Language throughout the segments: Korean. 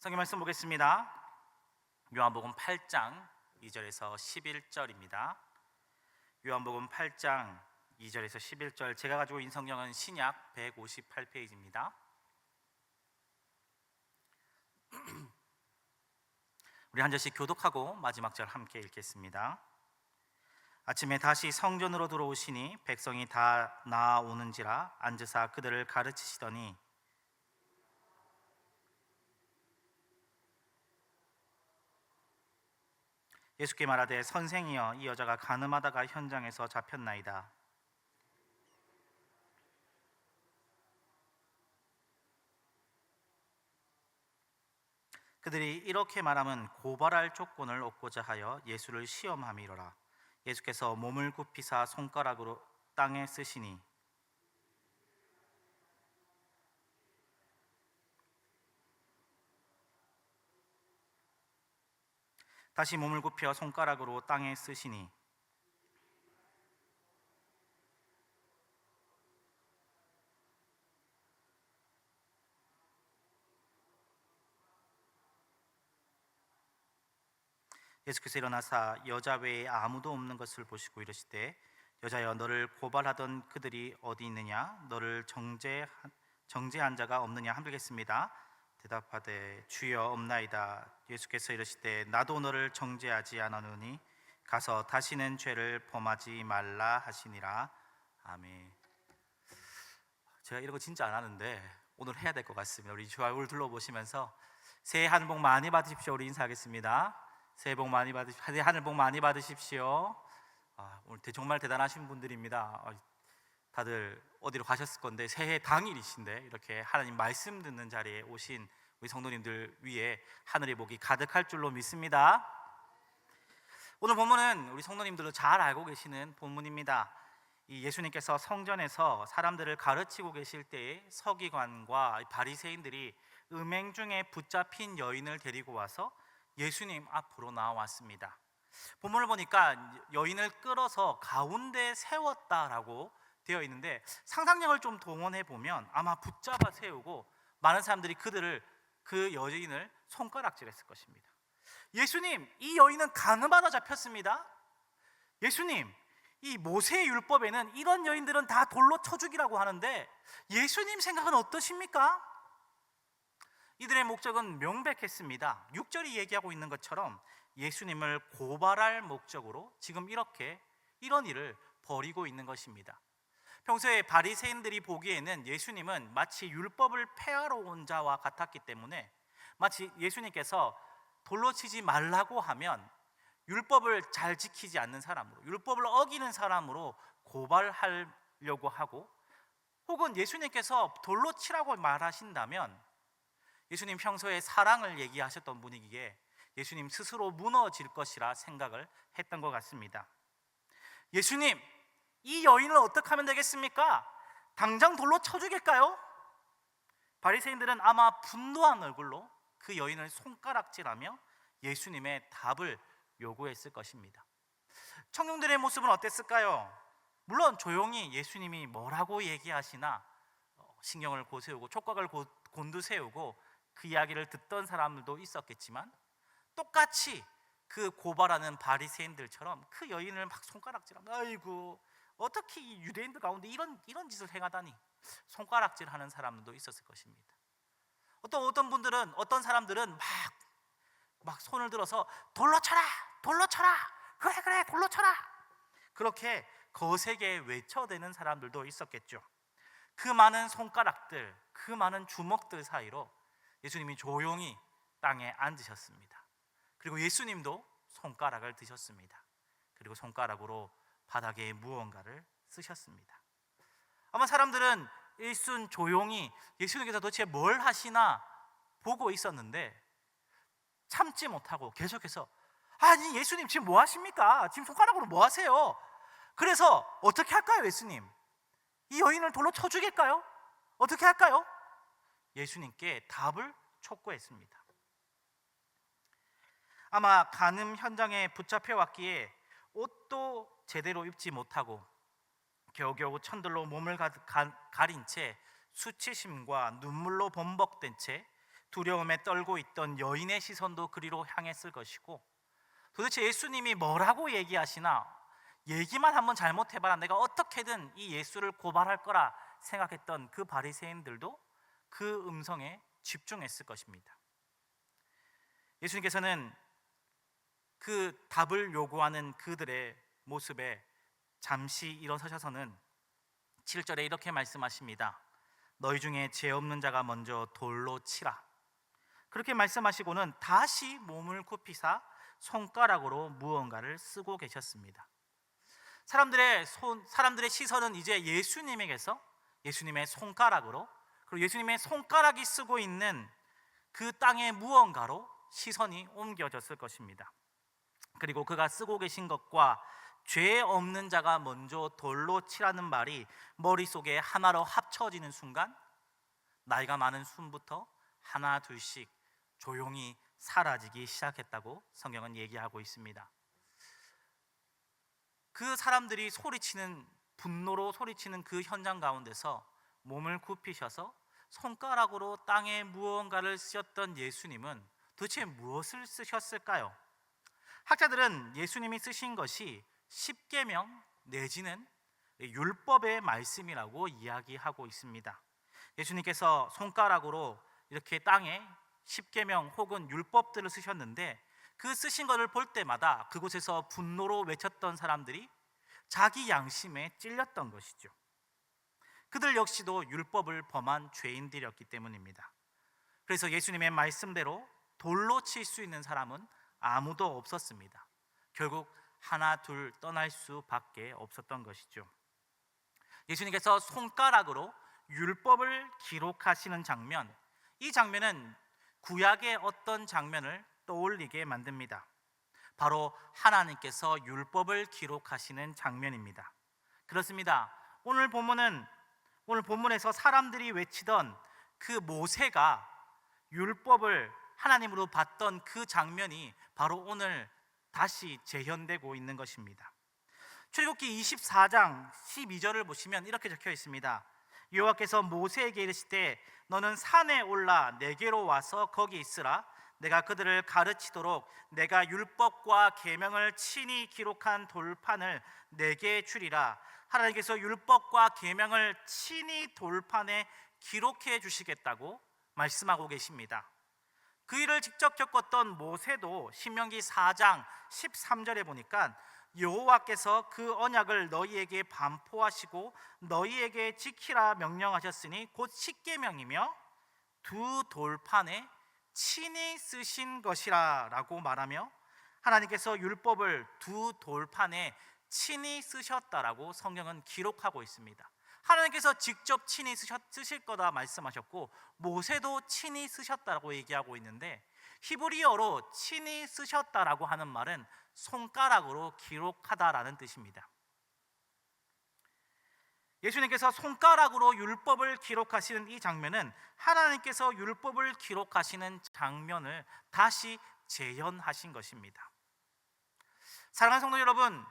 성경 말씀 보겠습니다. 요한복음 8장 2절에서 11절입니다. 요한복음 8장 2절에서 11절, 제가 가지고 있는 성경은 신약 158페이지입니다. 우리 한 절씩 교독하고 마지막 절 함께 읽겠습니다. 아침에 다시 성전으로 들어오시니 백성이 다 나아오는지라 앉으사 그들을 가르치시더니 예수께 말하되 선생이여, 이 여자가 간음하다가 현장에서 잡혔나이다. 그들이 이렇게 말하면 고발할 조건을 얻고자 하여 예수를 시험함이로라. 예수께서 몸을 굽히사 손가락으로 땅에 쓰시니 다시 몸을 굽혀 손가락으로 땅에 쓰시니 예수께서 일어나사 여자 외에 아무도 없는 것을 보시고 이르시되 여자여, 너를 고발하던 그들이 어디 있느냐? 너를 정죄한 자가 없느냐? 함께 읽겠습니다. 대답하되 주여 없나이다. 예수께서 이르시되 나도 너를 정죄하지 않았노니 가서 다시는 죄를 범하지 말라 하시니라. 아멘. 제가 이런 거 진짜 안 하는데 오늘 해야 될 것 같습니다. 우리 주 얼굴 둘러보시면서 새해 하늘 복 많이 받으십시오. 우리 인사하겠습니다. 새해 복 많이 받으십시오. 하늘 복 많이 받으십시오. 오늘 정말 대단하신 분들입니다. 다들 어디로 가셨을 건데 새해 당일이신데 이렇게 하나님 말씀 듣는 자리에 오신 우리 성도님들 위에 하늘의 복이 가득할 줄로 믿습니다. 오늘 본문은 우리 성도님들도 잘 알고 계시는 본문입니다. 이 예수님께서 성전에서 사람들을 가르치고 계실 때에 서기관과 바리새인들이 음행 중에 붙잡힌 여인을 데리고 와서 예수님 앞으로 나왔습니다. 본문을 보니까 여인을 끌어서 가운데 세웠다라고 되어 있는데 상상력을 좀 동원해 보면 아마 붙잡아 세우고 많은 사람들이 그 여인을 손가락질했을 것입니다. 예수님, 이 여인은 간음하다 잡혔습니다. 예수님, 이 모세의 율법에는 이런 여인들은 다 돌로 쳐 죽이라고 하는데 예수님 생각은 어떠십니까? 이들의 목적은 명백했습니다. 6절이 얘기하고 있는 것처럼 예수님을 고발할 목적으로 지금 이런 일을 벌이고 있는 것입니다. 평소에 바리새인들이 보기에는 예수님은 마치 율법을 폐하러 온 자와 같았기 때문에 마치 예수님께서 돌로 치지 말라고 하면 율법을 잘 지키지 않는 사람으로, 율법을 어기는 사람으로 고발하려고 하고, 혹은 예수님께서 돌로 치라고 말하신다면 예수님 평소에 사랑을 얘기하셨던 분이기에 예수님 스스로 무너질 것이라 생각을 했던 것 같습니다. 예수님, 이 여인을 어떻게 하면 되겠습니까? 당장 돌로 쳐 죽일까요? 바리새인들은 아마 분노한 얼굴로 그 여인을 손가락질하며 예수님의 답을 요구했을 것입니다. 청중들의 모습은 어땠을까요? 물론 조용히 예수님이 뭐라고 얘기하시나 신경을 고세우고 촉각을 곤두세우고 그 이야기를 듣던 사람들도 있었겠지만 똑같이 그 고발하는 바리새인들처럼 그 여인을 막 손가락질하면 아이고, 어떻게 이 유대인들 가운데 이런 짓을 행하다니, 손가락질하는 사람들도 있었을 것입니다. 어떤 사람들은 막 손을 들어서 돌로 쳐라, 그래 돌로 쳐라, 그렇게 거세게 외쳐대는 사람들도 있었겠죠. 그 많은 손가락들, 그 많은 주먹들 사이로 예수님이 조용히 땅에 앉으셨습니다. 그리고 예수님도 손가락을 드셨습니다. 그리고 손가락으로 바닥에 무언가를 쓰셨습니다. 아마 사람들은 일순 조용히 예수님께서 도대체 뭘 하시나 보고 있었는데 참지 못하고 계속해서 아니, 예수님 지금 뭐 하십니까? 지금 손가락으로 뭐 하세요? 그래서 어떻게 할까요? 예수님, 이 여인을 돌로 쳐 죽일까요? 어떻게 할까요? 예수님께 답을 촉구했습니다. 아마 간음 현장에 붙잡혀 왔기에 옷도 제대로 입지 못하고 겨우겨우 천들로 몸을 가린 채 수치심과 눈물로 범벅된 채 두려움에 떨고 있던 여인의 시선도 그리로 향했을 것이고, 도대체 예수님이 뭐라고 얘기하시나, 얘기만 한번 잘못해봐라 내가 어떻게든 이 예수를 고발할 거라 생각했던 그 바리새인들도 그 음성에 집중했을 것입니다. 예수님께서는 그 답을 요구하는 그들의 모습에 잠시 일어서셔서는 7절에 이렇게 말씀하십니다. 너희 중에 죄 없는 자가 먼저 돌로 치라. 그렇게 말씀하시고는 다시 몸을 굽히사 손가락으로 무언가를 쓰고 계셨습니다. 사람들의 시선은 이제 예수님에게서 예수님의 손가락으로, 그리고 예수님의 손가락이 쓰고 있는 그 땅의 무언가로 시선이 옮겨졌을 것입니다. 그리고 그가 쓰고 계신 것과 죄 없는 자가 먼저 돌로 치라는 말이 머릿속에 하나로 합쳐지는 순간 나이가 많은 순부터 하나 둘씩 조용히 사라지기 시작했다고 성경은 얘기하고 있습니다. 그 사람들이 분노로 소리치는 그 현장 가운데서 몸을 굽히셔서 손가락으로 땅에 무언가를 쓰셨던 예수님은 도대체 무엇을 쓰셨을까요? 학자들은 예수님이 쓰신 것이 십계명 내지는 율법의 말씀이라고 이야기하고 있습니다. 예수님께서 손가락으로 이렇게 땅에 십계명 혹은 율법들을 쓰셨는데, 그 쓰신 것을 볼 때마다 그곳에서 분노로 외쳤던 사람들이 자기 양심에 찔렸던 것이죠. 그들 역시도 율법을 범한 죄인들이었기 때문입니다. 그래서 예수님의 말씀대로 돌로 칠 수 있는 사람은 아무도 없었습니다. 결국 하나 둘 떠날 수밖에 없었던 것이죠. 예수님께서 손가락으로 율법을 기록하시는 장면, 이 장면은 구약의 어떤 장면을 떠올리게 만듭니다. 바로 하나님께서 율법을 기록하시는 장면입니다. 그렇습니다. 오늘 본문에서 사람들이 외치던 그 모세가 율법을 하나님으로 받던 그 장면이 바로 오늘 다시 재현되고 있는 것입니다. 출애굽기 24장 12절을 보시면 이렇게 적혀 있습니다. 여호와께서 모세에게 이르시되 너는 산에 올라 내게로 와서 거기 있으라. 내가 그들을 가르치도록 내가 율법과 계명을 친히 기록한 돌판을 내게 주리라. 하나님께서 율법과 계명을 친히 돌판에 기록해 주시겠다고 말씀하고 계십니다. 그 일을 직접 겪었던 모세도 신명기 4장 13절에 보니까 여호와께서 그 언약을 너희에게 반포하시고 너희에게 지키라 명령하셨으니 곧 십계명이며 두 돌판에 친히 쓰신 것이라 라고 말하며, 하나님께서 율법을 두 돌판에 친히 쓰셨다라고 성경은 기록하고 있습니다. 하나님께서 직접 친히 쓰실 거다 말씀하셨고 모세도 친히 쓰셨다라고 얘기하고 있는데, 히브리어로 친히 쓰셨다라고 하는 말은 손가락으로 기록하다라는 뜻입니다. 예수님께서 손가락으로 율법을 기록하시는 이 장면은 하나님께서 율법을 기록하시는 장면을 다시 재현하신 것입니다. 사랑하는 성도 여러분,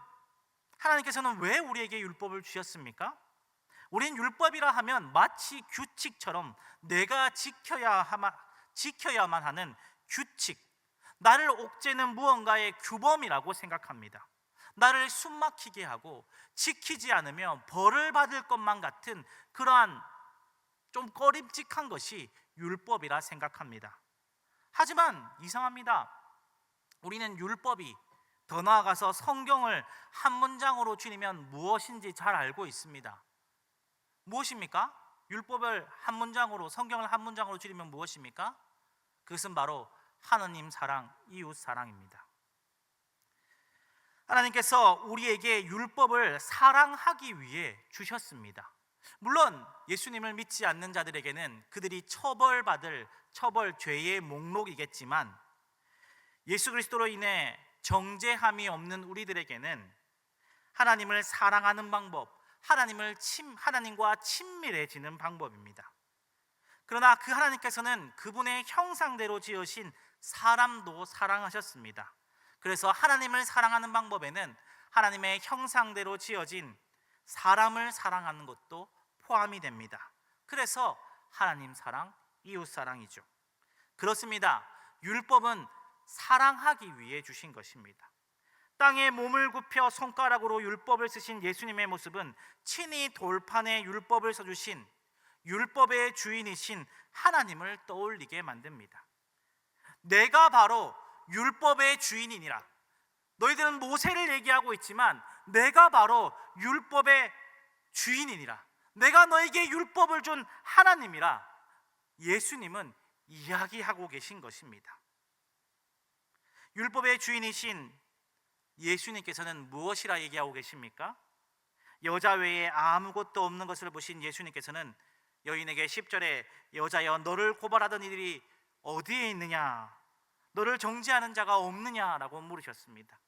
하나님께서는 왜 우리에게 율법을 주셨습니까? 우린 율법이라 하면 마치 규칙처럼 내가 지켜야만 하는 규칙, 나를 옥죄는 무언가의 규범이라고 생각합니다. 나를 숨막히게 하고 지키지 않으면 벌을 받을 것만 같은 그러한 좀 꺼림칙한 것이 율법이라 생각합니다. 하지만 이상합니다. 우리는 율법이, 더 나아가서 성경을 한 문장으로 줄이면 무엇인지 잘 알고 있습니다. 무엇입니까? 율법을 한 문장으로, 성경을 한 문장으로 줄이면 무엇입니까? 그것은 바로 하나님 사랑, 이웃 사랑입니다. 하나님께서 우리에게 율법을 사랑하기 위해 주셨습니다. 물론 예수님을 믿지 않는 자들에게는 그들이 처벌받을 죄의 목록이겠지만, 예수 그리스도로 인해 정죄함이 없는 우리들에게는 하나님을 사랑하는 방법, 하나님과 친밀해지는 방법입니다. 그러나 그 하나님께서는 그분의 형상대로 지으신 사람도 사랑하셨습니다. 그래서 하나님을 사랑하는 방법에는 하나님의 형상대로 지어진 사람을 사랑하는 것도 포함이 됩니다. 그래서 하나님 사랑, 이웃 사랑이죠. 그렇습니다. 율법은 사랑하기 위해 주신 것입니다. 땅에 몸을 굽혀 손가락으로 율법을 쓰신 예수님의 모습은 친히 돌판에 율법을 써주신 율법의 주인이신 하나님을 떠올리게 만듭니다. 내가 바로 율법의 주인이니라. 너희들은 모세를 얘기하고 있지만 내가 바로 율법의 주인이니라. 내가 너에게 율법을 준 하나님이라. 예수님은 이야기하고 계신 것입니다. 율법의 주인이신 예수님께서는 무엇이라 얘기하고 계십니까? 여자 외에 아무것도 없는 것을 보신 예수님께서는 여인에게 10절에 여자여 너를 고발하던 이들이 어디에 있느냐? 너를 정죄하는 자가 없느냐라고 물으셨습니다.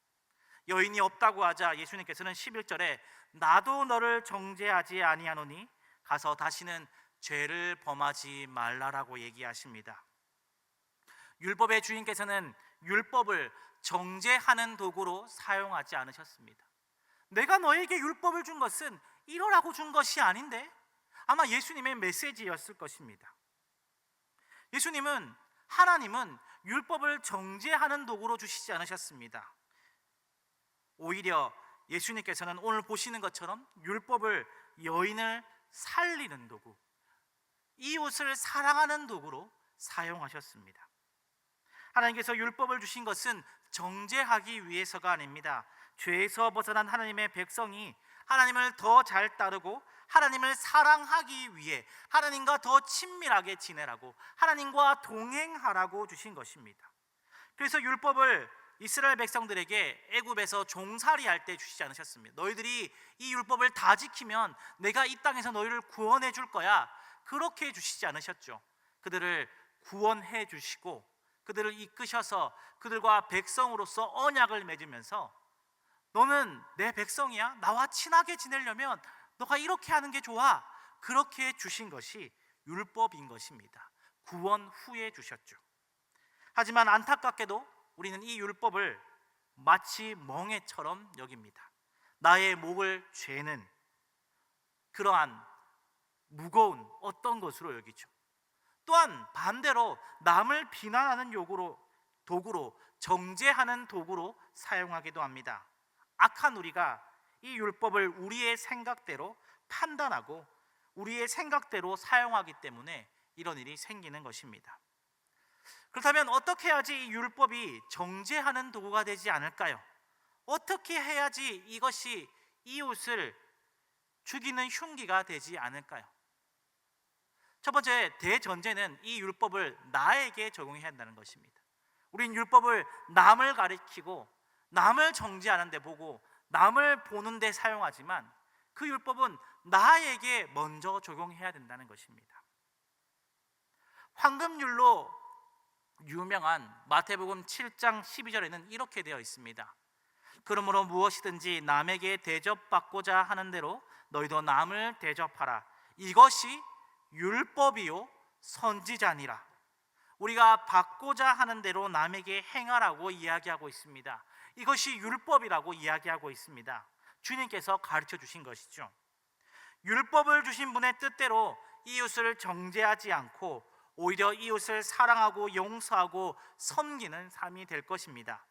여인이 없다고 하자 예수님께서는 11절에 나도 너를 정죄하지 아니하노니 가서 다시는 죄를 범하지 말라라고 얘기하십니다. 율법의 주인께서는 율법을 정죄하는 도구로 사용하지 않으셨습니다. 내가 너에게 율법을 준 것은 이러라고 준 것이 아닌데, 아마 예수님의 메시지였을 것입니다. 하나님은 율법을 정죄하는 도구로 주시지 않으셨습니다. 오히려 예수님께서는 오늘 보시는 것처럼 율법을 여인을 살리는 도구, 이웃을 사랑하는 도구로 사용하셨습니다. 하나님께서 율법을 주신 것은 정죄하기 위해서가 아닙니다. 죄에서 벗어난 하나님의 백성이 하나님을 더 잘 따르고 하나님을 사랑하기 위해 하나님과 더 친밀하게 지내라고, 하나님과 동행하라고 주신 것입니다. 그래서 율법을 이스라엘 백성들에게 애굽에서 종살이할 때 주시지 않으셨습니다. 너희들이 이 율법을 다 지키면 내가 이 땅에서 너희를 구원해 줄 거야, 그렇게 주시지 않으셨죠. 그들을 구원해 주시고 그들을 이끄셔서 그들과 백성으로서 언약을 맺으면서 너는 내 백성이야, 나와 친하게 지내려면 너가 이렇게 하는 게 좋아, 그렇게 주신 것이 율법인 것입니다. 구원 후에 주셨죠. 하지만 안타깝게도 우리는 이 율법을 마치 멍에처럼 여깁니다. 나의 목을 죄는 그러한 무거운 어떤 것으로 여기죠. 또한 반대로 남을 비난하는 도구로 정죄하는 도구로 사용하기도 합니다. 악한 우리가 이 율법을 우리의 생각대로 판단하고 우리의 생각대로 사용하기 때문에 이런 일이 생기는 것입니다. 그렇다면 어떻게 해야지 이 율법이 정죄하는 도구가 되지 않을까요? 어떻게 해야지 이것이 이웃을 죽이는 흉기가 되지 않을까요? 첫 번째 대전제는 이 율법을 나에게 적용해야 한다는 것입니다. 우린 율법을 남을 가리키고 남을 정죄하는 데 보고 남을 보는 데 사용하지만 그 율법은 나에게 먼저 적용해야 된다는 것입니다. 황금률로 유명한 마태복음 7장 12절에는 이렇게 되어 있습니다. 그러므로 무엇이든지 남에게 대접받고자 하는 대로 너희도 남을 대접하라. 이것이 율법이요 선지자니라. 우리가 받고자 하는 대로 남에게 행하라고 이야기하고 있습니다. 이것이 율법이라고 이야기하고 있습니다. 주님께서 가르쳐 주신 것이죠. 율법을 주신 분의 뜻대로 이웃을 정죄하지 않고 오히려 이웃을 사랑하고 용서하고 섬기는 삶이 될 것입니다.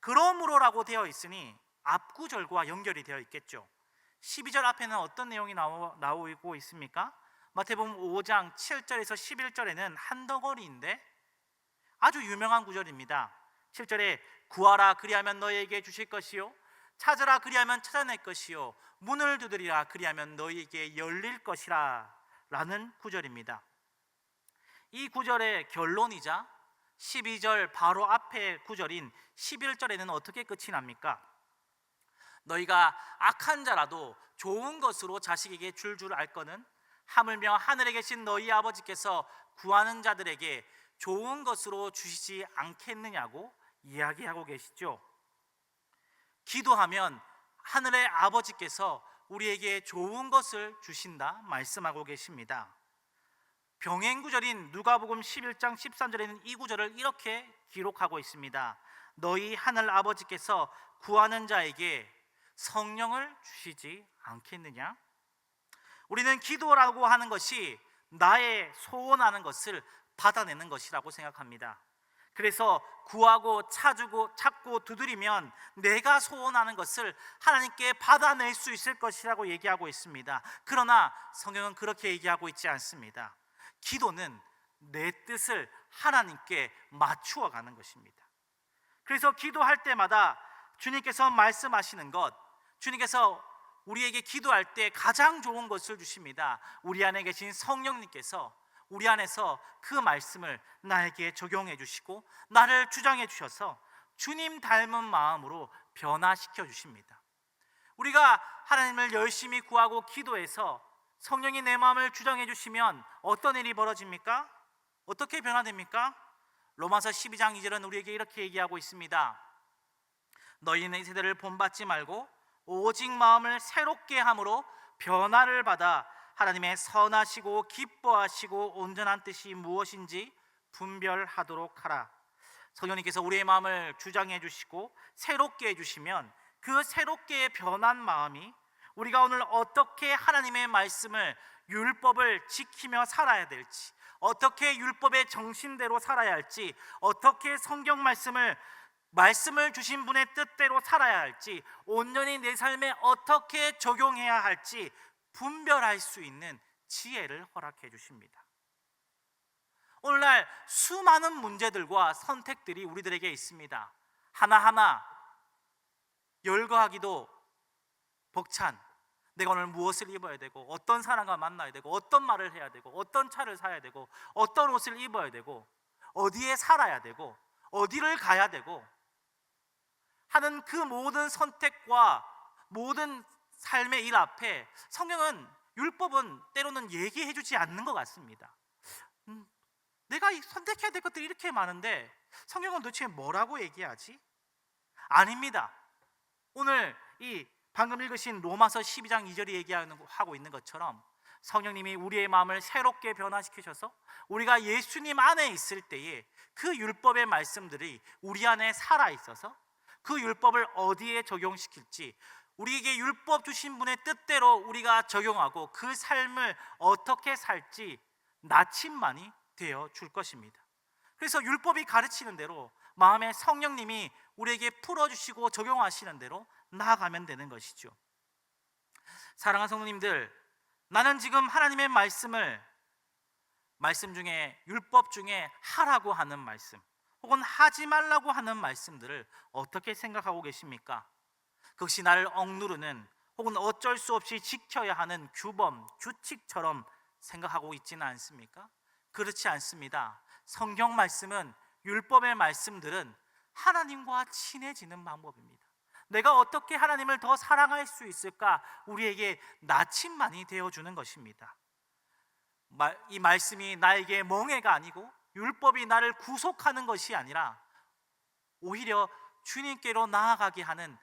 그러므로라고 되어 있으니 앞구절과 연결이 되어 있겠죠. 12절 앞에는 어떤 내용이 나오고 있습니까? 마태복음 5장 7절에서 11절에는 한 덩어리인데 아주 유명한 구절입니다. 7절에 구하라 그리하면 너희에게 주실 것이요 찾으라 그리하면 찾아낼 것이요 문을 두드리라 그리하면 너희에게 열릴 것이라 라는 구절입니다. 이 구절의 결론이자 12절 바로 앞에 구절인 11절에는 어떻게 끝이 납니까? 너희가 악한 자라도 좋은 것으로 자식에게 줄 알 거는 하물며 하늘에 계신 너희 아버지께서 구하는 자들에게 좋은 것으로 주시지 않겠느냐고 이야기하고 계시죠. 기도하면 하늘의 아버지께서 우리에게 좋은 것을 주신다 말씀하고 계십니다. 병행 구절인 누가복음 11장 13절에는 이 구절을 이렇게 기록하고 있습니다. 너희 하늘 아버지께서 구하는 자에게 성령을 주시지 않겠느냐? 우리는 기도라고 하는 것이 나의 소원하는 것을 받아내는 것이라고 생각합니다. 그래서 구하고 찾고 두드리면 내가 소원하는 것을 하나님께 받아낼 수 있을 것이라고 얘기하고 있습니다. 그러나 성경은 그렇게 얘기하고 있지 않습니다. 기도는 내 뜻을 하나님께 맞추어 가는 것입니다. 그래서 기도할 때마다 주님께서 말씀하시는 것, 주님께서 우리에게 기도할 때 가장 좋은 것을 주십니다. 우리 안에 계신 성령님께서 우리 안에서 그 말씀을 나에게 적용해 주시고 나를 주장해 주셔서 주님 닮은 마음으로 변화시켜 주십니다. 우리가 하나님을 열심히 구하고 기도해서 성령이 내 마음을 주장해 주시면 어떤 일이 벌어집니까? 어떻게 변화됩니까? 로마서 12장 2절은 우리에게 이렇게 얘기하고 있습니다. 너희는 이 세대를 본받지 말고 오직 마음을 새롭게 함으로 변화를 받아 하나님의 선하시고 기뻐하시고 온전한 뜻이 무엇인지 분별하도록 하라. 성령님께서 우리의 마음을 주장해 주시고 새롭게 해주시면 그 새롭게 변한 마음이 우리가 오늘 어떻게 하나님의 말씀을 율법을 지키며 살아야 될지, 어떻게 율법의 정신대로 살아야 할지, 어떻게 성경 말씀을 주신 분의 뜻대로 살아야 할지, 온전히 내 삶에 어떻게 적용해야 할지 분별할 수 있는 지혜를 허락해 주십니다. 오늘날 수많은 문제들과 선택들이 우리들에게 있습니다. 하나하나 열거하기도 벅찬, 내가 오늘 무엇을 입어야 되고, 어떤 사람과 만나야 되고, 어떤 말을 해야 되고, 어떤 차를 사야 되고, 어떤 옷을 입어야 되고, 어디에 살아야 되고, 어디를 가야 되고 하는 그 모든 선택과 모든 삶의 일 앞에 성경은, 율법은 때로는 얘기해 주지 않는 것 같습니다. 내가 선택해야 될 것들이 이렇게 많은데 성경은 도대체 뭐라고 얘기하지? 아닙니다. 오늘 이 방금 읽으신 로마서 12장 2절이 얘기하고 있는 것처럼 성령님이 우리의 마음을 새롭게 변화시키셔서 우리가 예수님 안에 있을 때에 그 율법의 말씀들이 우리 안에 살아있어서 그 율법을 어디에 적용시킬지, 우리에게 율법 주신 분의 뜻대로 우리가 적용하고 그 삶을 어떻게 살지 나침반이 되어 줄 것입니다. 그래서 율법이 가르치는 대로 마음의 성령님이 우리에게 풀어주시고 적용하시는 대로 나아가면 되는 것이죠. 사랑하는 성도님들, 나는 지금 하나님의 말씀 중에, 율법 중에 하라고 하는 말씀 혹은 하지 말라고 하는 말씀들을 어떻게 생각하고 계십니까? 그것이 나를 억누르는 혹은 어쩔 수 없이 지켜야 하는 규범, 규칙처럼 생각하고 있지는 않습니까? 그렇지 않습니다. 성경 말씀은, 율법의 말씀들은 하나님과 친해지는 방법입니다. 내가 어떻게 하나님을 더 사랑할 수 있을까? 우리에게 나침반이 되어주는 것입니다. 이 말씀이 나에게 멍해가 아니고 율법이 나를 구속하는 것이 아니라 오히려 주님께로 나아가게 하는,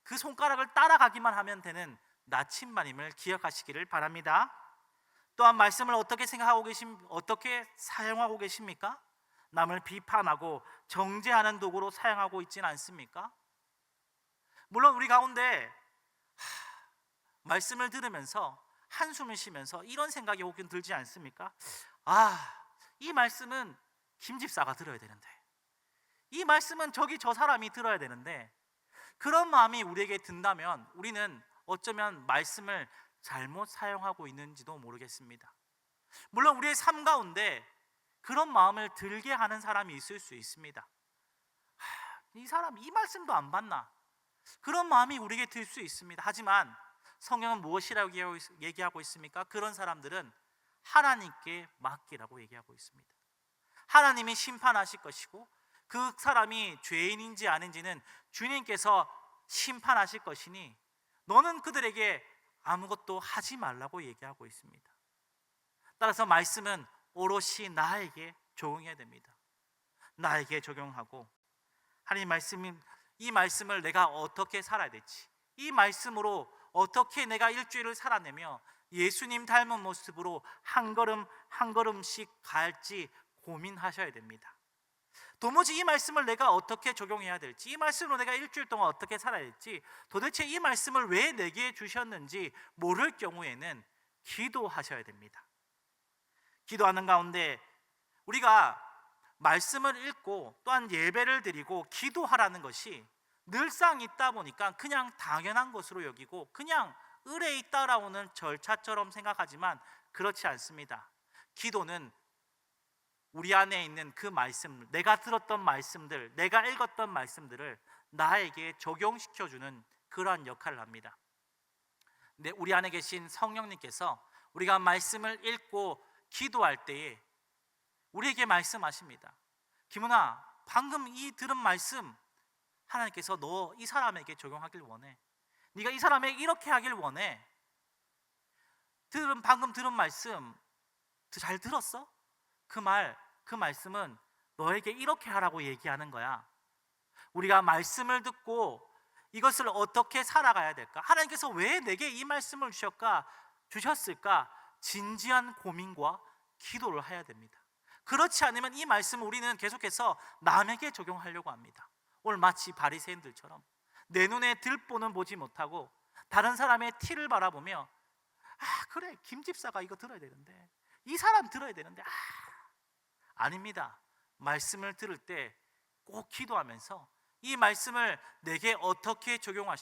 그 손가락을 따라가기만 하면 되는 나침반임을 기억하시기를 바랍니다. 또한 말씀을 어떻게 사용하고 계십니까? 남을 비판하고 정죄하는 도구로 사용하고 있지는 않습니까? 물론 우리 가운데 말씀을 들으면서 한숨을 쉬면서 이런 생각이 오긴 들지 않습니까? 이 말씀은 김 집사가 들어야 되는데, 이 말씀은 저 사람이 들어야 되는데, 그런 마음이 우리에게 든다면 우리는 어쩌면 말씀을 잘못 사용하고 있는지도 모르겠습니다. 물론 우리의 삶 가운데 그런 마음을 들게 하는 사람이 있을 수 있습니다. 이 사람 이 말씀도 안 받나? 그런 마음이 우리에게 들 수 있습니다. 하지만 성경은 무엇이라고 얘기하고 있습니까? 그런 사람들은 하나님께 맡기라고 얘기하고 있습니다. 하나님이 심판하실 것이고 그 사람이 죄인인지 아닌지는 주님께서 심판하실 것이니 너는 그들에게 아무것도 하지 말라고 얘기하고 있습니다. 따라서 말씀은 오롯이 나에게 적용해야 됩니다. 나에게 적용하고, 하나님 이 말씀을 내가 어떻게 살아야 될지, 이 말씀으로 어떻게 내가 일주일을 살아내며 예수님 닮은 모습으로 한 걸음 한 걸음씩 갈지 고민하셔야 됩니다. 도무지 이 말씀을 내가 어떻게 적용해야 될지, 이 말씀으로 내가 일주일 동안 어떻게 살아야 될지, 도대체 이 말씀을 왜 내게 주셨는지 모를 경우에는 기도하셔야 됩니다. 기도하는 가운데 우리가 말씀을 읽고 또한 예배를 드리고 기도하라는 것이 늘상 있다 보니까 그냥 당연한 것으로 여기고 그냥 의례에 따라오는 절차처럼 생각하지만 그렇지 않습니다. 기도는 우리 안에 있는 그 말씀, 내가 들었던 말씀들, 내가 읽었던 말씀들을 나에게 적용시켜주는 그러한 역할을 합니다. 근데 우리 안에 계신 성령님께서 우리가 말씀을 읽고 기도할 때에 우리에게 말씀하십니다. 김은아, 방금 이 들은 말씀 하나님께서 너 이 사람에게 적용하길 원해. 네가 이 사람에게 이렇게 하길 원해. 방금 들은 말씀 잘 들었어? 그 말씀은 너에게 이렇게 하라고 얘기하는 거야. 우리가 말씀을 듣고 이것을 어떻게 살아가야 될까? 하나님께서 왜 내게 이 말씀을 주셨을까? 진지한 고민과 기도를 해야 됩니다. 그렇지 않으면 이 말씀을 우리는 계속해서 남에게 적용하려고 합니다. 오늘 마치 바리새인들처럼 내 눈에 들보는 보지 못하고 다른 사람의 티를 바라보며 그래, 김 집사가 이거 들어야 되는데, 이 사람 들어야 되는데, 아닙니다. 말씀을 들을 때 꼭 기도하면서 이 말씀을 내게 어떻게 적용해야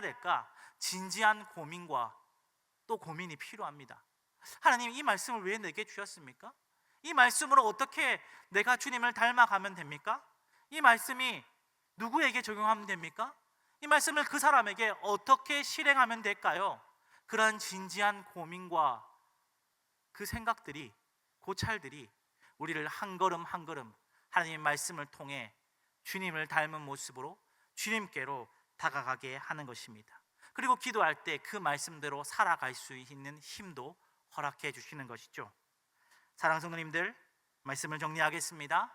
될까? 진지한 고민과 또 고민이 필요합니다. 하나님, 이 말씀을 왜 내게 주셨습니까? 이 말씀으로 어떻게 내가 주님을 닮아가면 됩니까? 이 말씀이 누구에게 적용하면 됩니까? 이 말씀을 그 사람에게 어떻게 실행하면 될까요? 그러한 진지한 고민과 그 생각들이, 고찰들이 우리를 한 걸음 한 걸음 하나님의 말씀을 통해 주님을 닮은 모습으로 주님께로 다가가게 하는 것입니다. 그리고 기도할 때 그 말씀대로 살아갈 수 있는 힘도 허락해 주시는 것이죠. 사랑하는 성도님들, 말씀을 정리하겠습니다.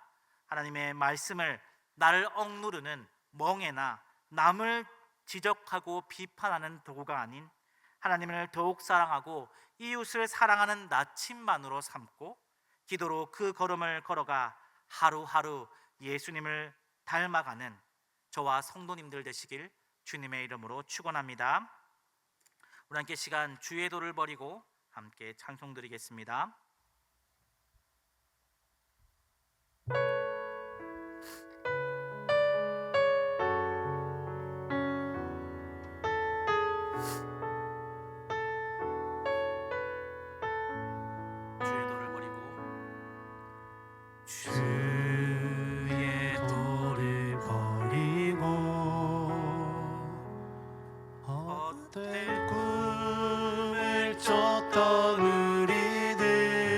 하나님의 말씀을 나를 억누르는 멍에나 남을 지적하고 비판하는 도구가 아닌 하나님을 더욱 사랑하고 이웃을 사랑하는 나침반으로 삼고 기도로 그 걸음을 걸어가 하루하루 예수님을 닮아가는 저와 성도님들 되시길 주님의 이름으로 축원합니다. 우리 함께 시간 주의 도를 버리고 함께 찬송 드리겠습니다. 주의 도를 버리고 주의 도를 버리고 헛된 꿈을 쫓던 우리들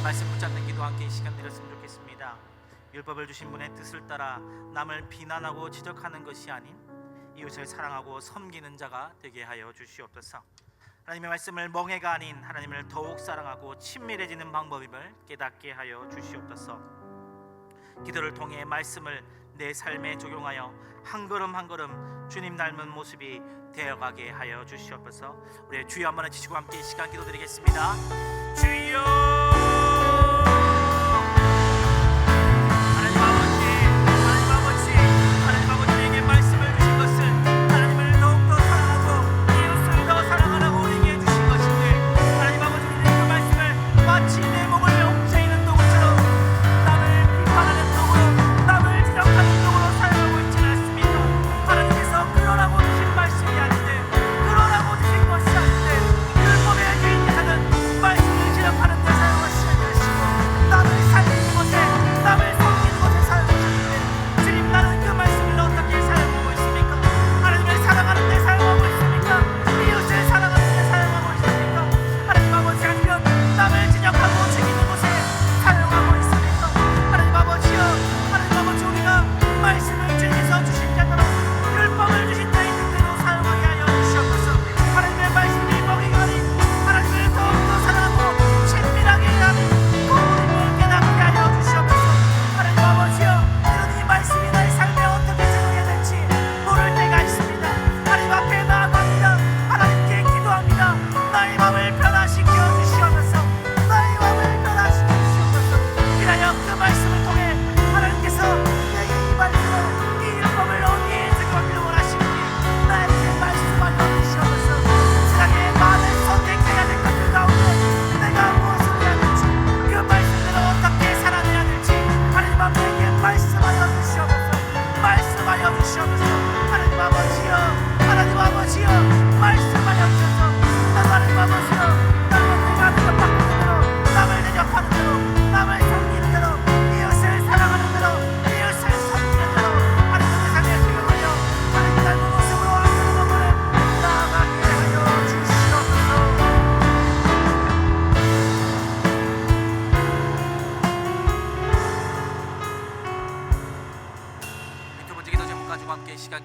말씀 붙잡는 기도 함께 이 시간 드렸으면 좋겠습니다. 율법을 주신 분의 뜻을 따라 남을 비난하고 지적하는 것이 아닌 이웃을 사랑하고 섬기는 자가 되게 하여 주시옵소서. 하나님의 말씀을 멍해가 아닌 하나님을 더욱 사랑하고 친밀해지는 방법임을 깨닫게 하여 주시옵소서. 기도를 통해 말씀을 내 삶에 적용하여 한 걸음 한 걸음 주님 닮은 모습이 되어가게 하여 주시옵소서. 우리 주여 한번 해주시고 함께 이 시간 기도드리겠습니다. 주여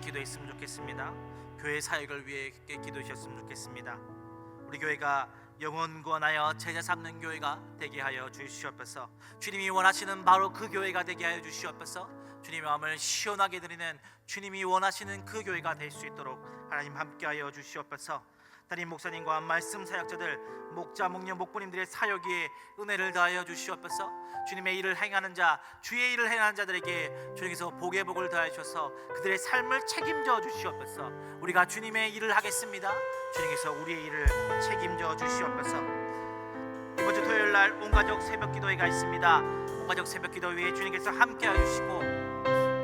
기도했으면 좋겠습니다. 교회 사역을 위해 기도하셨으면 좋겠습니다. 우리 교회가 영혼 구원하여 제자 삼는 교회가 되게 하여 주시옵소서. 주님이 원하시는 바로 그 교회가 되게 하여 주시옵소서. 주님의 마음을 시원하게 드리는 주님이 원하시는 그 교회가 될 수 있도록 하나님 함께하여 주시옵소서. 담임 목사님과 말씀 사역자들, 목자, 목녀, 목부님들의 사역 위에 은혜를 다하여 주시옵소서. 주님의 일을 행하는 자, 주의 일을 행하는 자들에게 주님께서 복의 복을 다해 주셔서 그들의 삶을 책임져 주시옵소서. 우리가 주님의 일을 하겠습니다. 주님께서 우리의 일을 책임져 주시옵소서. 이번 주 토요일 날 온가족 새벽기도회가 있습니다. 온가족 새벽기도회에 주님께서 함께해 주시고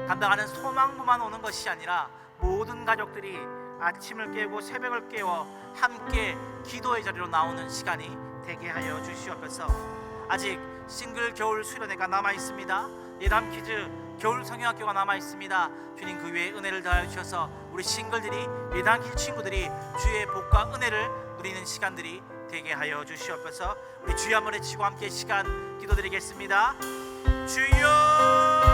감당하는 소망부만 오는 것이 아니라 모든 가족들이 아침을 깨고 새벽을 깨워 함께 기도의 자리로 나오는 시간이 되게 하여 주시옵소서. 아직 싱글 겨울 수련회가 남아 있습니다. 예담 키즈 겨울 성경학교가 남아 있습니다. 주님 그 위에 은혜를 다해 주셔서 우리 싱글들이, 예담 키즈 친구들이 주의 복과 은혜를 누리는 시간들이 되게 하여 주시옵소서. 우리 주여 한번 외치고 함께 시간 기도드리겠습니다. 주여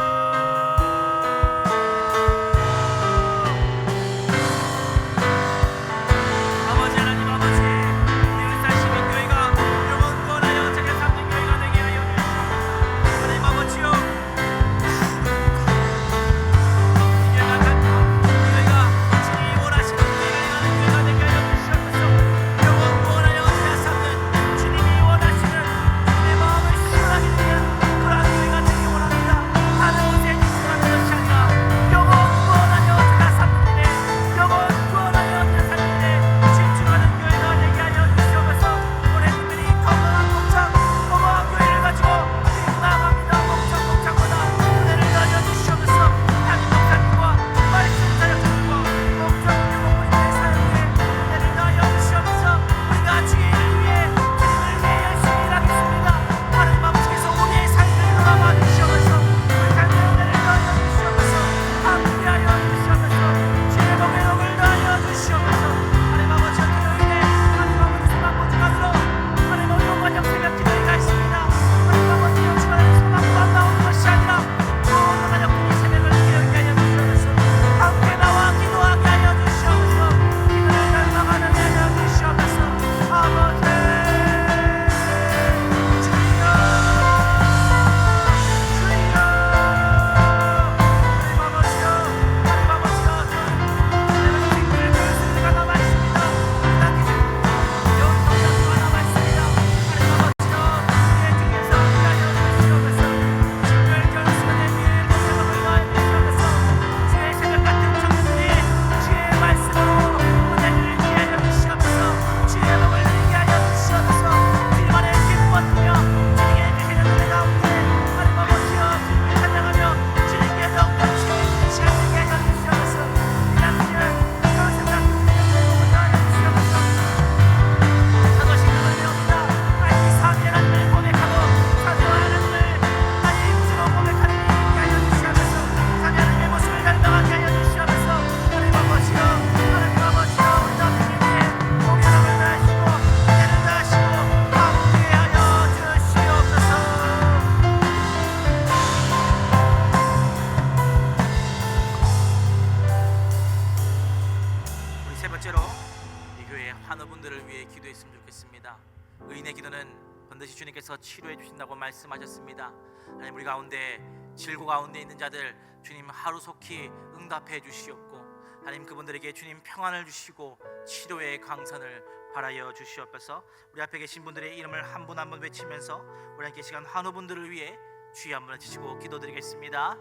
주님께서는 반드시 주님께서 치료해 주신다고 말씀하셨습니다. 하나님, 우리 가운데 질고 가운데 있는 자들 주님 하루속히 응답해 주시옵고, 하나님 그분들에게 주님 평안을 주시고 치료의 강선을 바라여 주시옵소서. 우리 앞에 계신 분들의 이름을 한 분 한 분 외치면서 우리 함께 시간 환우분들을 위해 주여 한번 외치시고 기도드리겠습니다.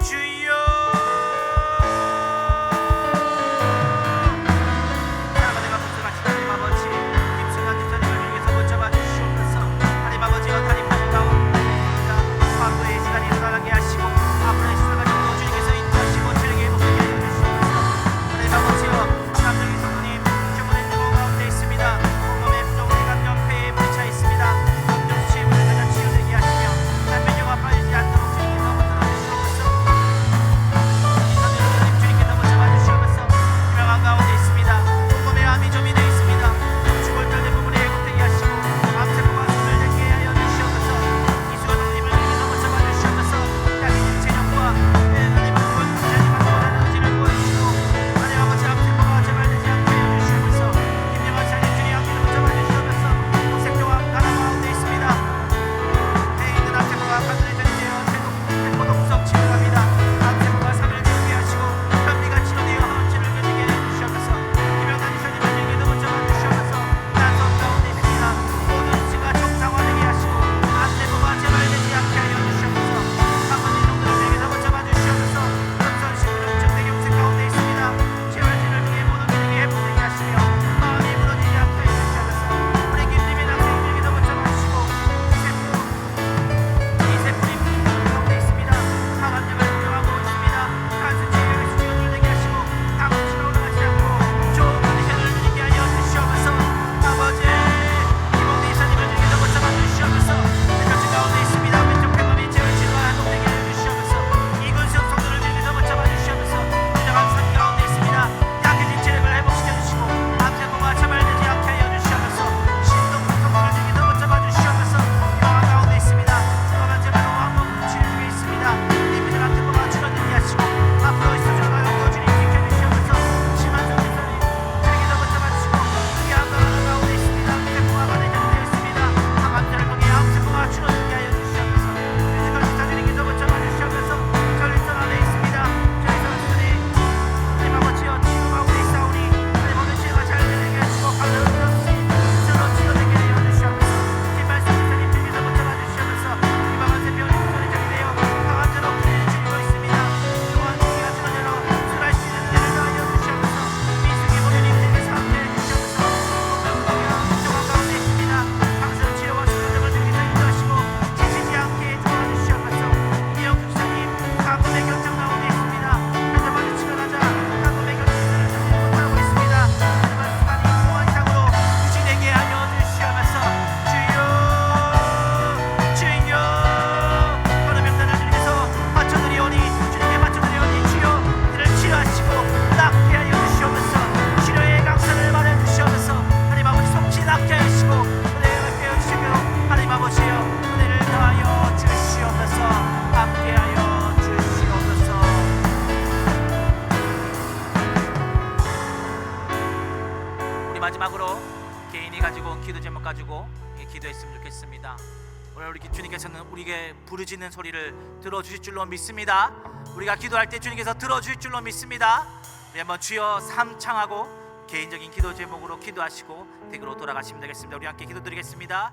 주여, 사랑하는 아버지, 하나님 아버지, 김승환 집사님을 위해서 붙잡아 주시옵소서. 하나님 아버지, 하나님 가운데 있습니다. 과거의 시간이 일어나게 하시고 앞으로의 시간을 가지고 주님께서 인도하시고 체력에 회복되게 하여 주시옵소서. 하나님 아버지여, 감정의 성도님 주문의 누구 가운데 있습니다. 몸의 부정의 감정, 폐에 물이 차 있습니다. 감정 수치의 물을 가져 치유되게 하시며 단면역 아파지지 않도록 주님께서 붙들어 주시옵소서. 주님께서 붙잡아 주시옵소서. 유명한 가운데 있습니다. 몸에 암이 점이 되어 있습니다. 죽을 떨는 부분에 회복되게 하시고 암세포가 숨을 내게 하여 주시옵소서. 이수호동님을 주님께서 붙잡아 주시옵소서. 약해진 체력과 하나님 아버지 하나님 의지를 보여주시고 하나님 아버지 암세포가 제발되지 않게 하여 주시옵소서. 김영환 장님 주님 함께도 붙잡아 주시옵소서. 색조와 가난 가운데 있습니다. 내 있는 암세포가 간절히 되어 세포 동석 치료합니다. 암세포가 삶을 지우게 하시고 현미가 치료되어 하원치를 견디게 해 주시옵소서. 김영환 이사님을 주님께도 붙잡아 주시옵소서. 난성 가운데 있습니다. 모든 수가 정상화되게 하시고 암세포가 제발되지 않게 하여 주시옵소서. 아버지 종들을 주님께서 붙잡아 주시옵소서. 전선 신부름 정대기 음색 가운데 있습니다. 재활진을 통해 모든 기능이 회복되게 하시며 마음이 무너지지 않게 하여 주시옵소서. 우리 김님의 남성이 주님께서 붙잡아 주시고 이세포님 가운데 있습니다. 항암약을 복용하고 있습니다. 간수치의 수치가 되게 하시고 당수치가 올라가지 않고 좋은 컨디션을 누리게 하여 주시옵소서. 아버지, 이봉대 이사님을 주님께서 붙잡아 주시옵소서. 왼쪽 가운데 있습니다. 왼쪽 폐범이 재활치료가 회복되게 하여 주시옵소서. 이근수 성도를 주님께서 붙잡아 주시옵소서. 유정한 산 가운데 있습니다. 약해진 체력을 회복시켜 주시고 암세포가 차발되지 않게 하여 주시옵소서. 신동수 성도를 주님께서 붙잡아 주시옵소서. 유정한 가운데 있습니다. 제발만 제발로 한번 치료 중에 있습니다. 이분들 암세포가 줄어들게 하시고 앞으로 있어져가 영도 주님 지켜주시옵소서. 심한 정신선이 주님께서 붙잡아 주시고 귀한 가운데 있습니다. 세포가 가내장되어 있습니다. 항암제를 통해 암세포가 줄어들게 하여 주시옵소서. 뮤지컬 기사 주님께서 붙잡아 주시옵소서. 전립선 안에 있습니다. 전립선 수술이 하나님 아버지여 치유 가운데 있사오니 하나님 모든 치유가 잘 되게 하시고 감사를 들었으니 스스로 치료되게 하여 주시옵소서. 김말씀 기사님 주님께서 붙잡아 주시옵소서. 이방한 세포는 구설이 정되어 강한자로 풀리는 중이고 있습니다. 또한 기가 끊어져서 술할 수 있는 데를 하여 주시옵소서. 민숙이 모녀님 주님께서 함께해 주시옵소서. 공명공명 정한 가운데 있습니다. 강선 치료와 수술을 주님께서 인도하시고 지치지 않게 도와 주시옵소서. 이영숙 기사님 가끔의 결정 가운데 있습니다. 현재 마주치고 나자 가끔의 결정을 하고 있습니다. 하지만 수간이 무한 이상으로 유지되게 하여 주시옵소서. 주여, 주여, 어느 명단을 주님께서 맞춰드리오니 주님께 맞춰드리오니 주여 그들을 치료하시고 낫게 하여 주시옵소서. 치료의 강산을 말해 주시옵소서. 하나님 아버지 속지 낫게 하시고 은혜를 베어 주시며 하나님 아버지여 은혜를 더하여 주시옵소서. 함께 하여 주시옵소서. 우리 마지막으로 개인이 가지고 온 기도 제목 가지고 기도했으면 좋겠습니다. 오늘 우리 주님께서는 우리에게 부르짖는 소리를 들어주실 줄로 믿습니다. 우리가 기도할 때 주님께서 들어주실 줄로 믿습니다. 우리 한번 주여 삼창하고 개인적인 기도 제목으로 기도하시고 댁으로 돌아가시면 되겠습니다. 우리 함께 기도드리겠습니다.